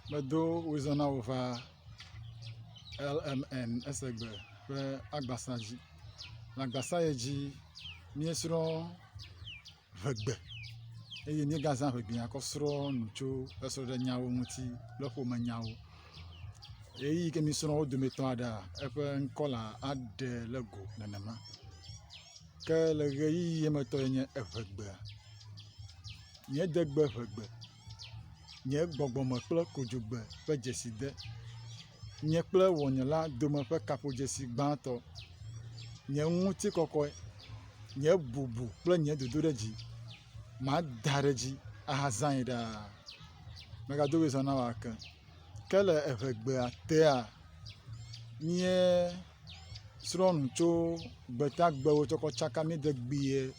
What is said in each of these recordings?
Medo wizona over LMN esegbe pe agbasaji. L'agbasayeji miesro vegbe. Eye mi gazan vegbe akosro nucho esro de nyawo muti loko menyawo. Eyi ke mi sro de meton ada epe nkola ade lego nanama. Ke le yi yemeto nye evegbe. Nye degbe vegbe. Nye gbogbome kple kodzogbe ƒe dzeside. Nye kple wɔnyela dome ƒe kapo dzesi gbãtɔ. Nye ŋuti kɔkɔe. Nye bubu kple nye dodo ɖe dzi. Ma da ɖe dzi ahazãe ɖaa. Megado wezɔ na wa ke. Ke le evegbea tea mie srɔ̃nu tso gbetagbewo tsɔ kɔ tsaka mi de gbie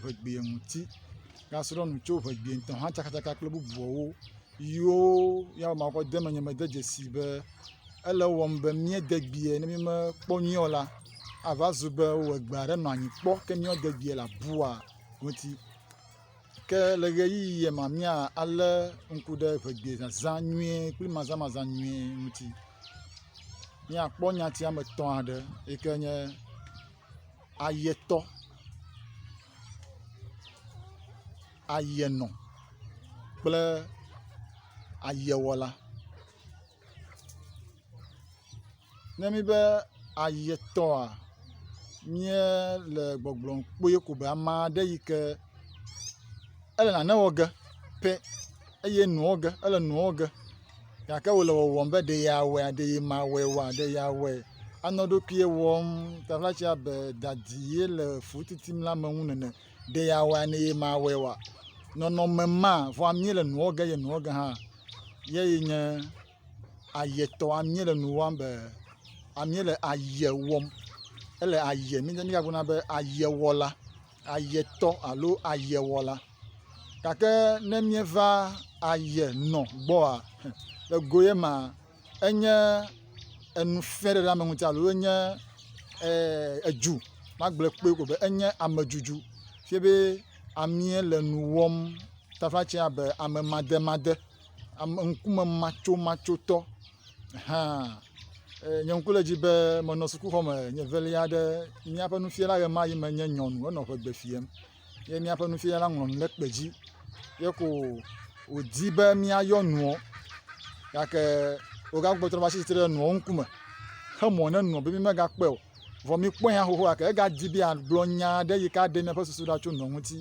vegbie ŋuti. Gasrɔ̃nu tso vegbie ŋutɔ hã tsaka kple bubuawo. Yo ya ma ko de menye me de dzesi be ele wɔm be mie degbie ne mi me kpɔ nyuiɔ la ava zu be wo egbe aɖe nɔ anyi kpɔ ke mie degbie la bua ŋuti ke le ɣeyiɣi ma mia ale ŋku ɖe vegbie zazã nyuie kple mazãmazã nyuie ŋuti. Mia kpɔ nyati ame etɔ̃ aɖe yi ke nye Ayetɔ, Ayenɔ kple Ayewɔla. Ne mi be Ayetɔa mie le gbɔgblɔm kpoe ko be ame aɖe yi ke ele nane wɔ ge pe eye nuwɔ ge ele nuwɔ ge gake wole wɔwɔm be ɖe yeawɔe ɖe ye mawɔe wa ɖe yeawɔe anɔ ɖokui wɔm taflatsi abe dadi ye le futitim la me ŋu nene ɖe yeawɔe ne ye mawɔe wa nɔnɔme ma vɔ amie le nuwɔ ge ye nuwɔ ge hã ye nye Ayetɔ amie le nu wɔm be amie le aye wɔm ele aye mi gagblɔna be AYEWƆLA Ayetɔ alo AYEWƆLA gake ne mieva Ayenɔ gbɔa le go ye ma enye enu fɛ̃ ɖe ame ŋuti alo enye edu magblẽ kpoe ko be enye amedzudzu fie be amie le nu wɔm taflatsi abe ame mademade ame ŋkume matsotɔ hã nye ŋku le dzi be menɔ sukuxɔ me nye velia aɖe miaƒe nufiala ɣe ma ɣi me nye nyɔnu enɔ ƒegbe fiem ye miaƒe nufiala ŋlɔ nu ɖe kpe dzi ye ko wòdi be miayɔ nuɔ gake wògagbugbɔ trɔ va tsi tsitre ɖe nuɔ ŋkume hemɔ ne nuɔ be mi megakpɔe o vɔ mi kpɔe hã xoxo gake egadi be agblɔ nya aɖe yi ke aɖe miaƒe susu ɖa tso nuɔ ŋuti.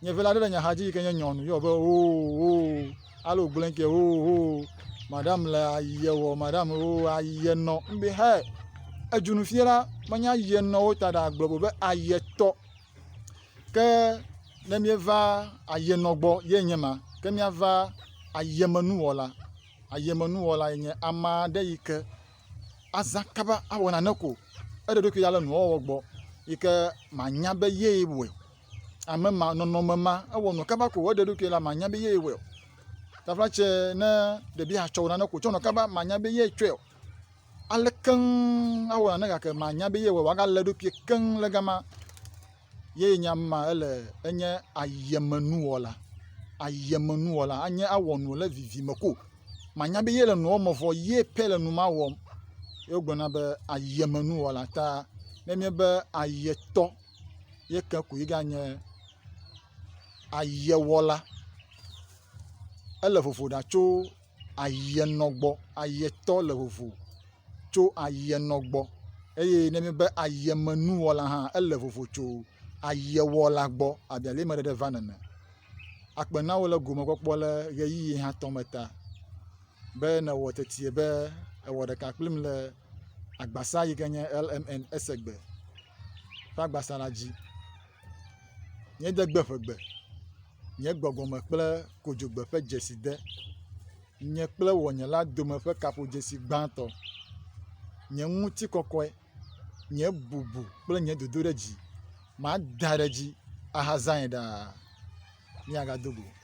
Nye vela aɖe le nye hadzi yi ke nye nyɔnu yɔ be o alo gblẽ ke o madame le ayewɔ madame o ayenɔ mbe he edzunu fiela menya ayenɔwo ta ɖe agblɔ be Ayetɔ ke ne mieva Ayenɔ gbɔ ye nye ma ke miava AYEMENUWƆLA. AYEMENUWƆLA nye ame aɖe yi ke azã kaba awɔ nane ko eɖe ɖokui ya le nuwɔwɔ gbɔ yi ke manya be ye wɔe ame ma nɔnɔme ma ewɔ nu kaba ko eɖe ɖokui la manya be ye wɔe taflatse ne ɖebi atsɔ nane ko tsɔ nɔ kaba manya be ye tsɔe ale keŋ awɔ nane gake manya be ye wɔe wagale ɖokui keŋ le gama ye nya ma ele enye AYEMENUWƆLA. AYEMENUWƆLA anye awɔ nu le vivime ko manya be ye le nuwɔ me vɔ ye pe le nu ma wɔm ye gblɔna be AYEMENUWƆLA ta ne mie be Ayetɔ ye ke ko yi ganye AYEWɔla ele vovo ɖa tso Ayenɔ gbɔ Ayetɔ le vovo tso Ayenɔ gbɔ eye ne mi be AYEMENUWɔla hã ele vovo tso AYEWɔla gbɔ abiali me ɖeɖe va nene akpe na wo le gomekpɔkpɔ le ɣeyiɣi hã tɔme ta be ne wɔ tetie be ewɔ ɖeka kplim le agbasa yi ke nye LMN esegbe ƒe agbasa la dzi nye degbe ƒegbe nye gbɔgbɔme kple kodzogbe ƒe dzeside nye kple wɔnyela dome ƒe kapo dzesi gbãtɔ nye ŋuti kɔkɔe nye bubu kple nye dodo ɖe dzi ma da ɖe dzi ahazãe ɖaa miagado go.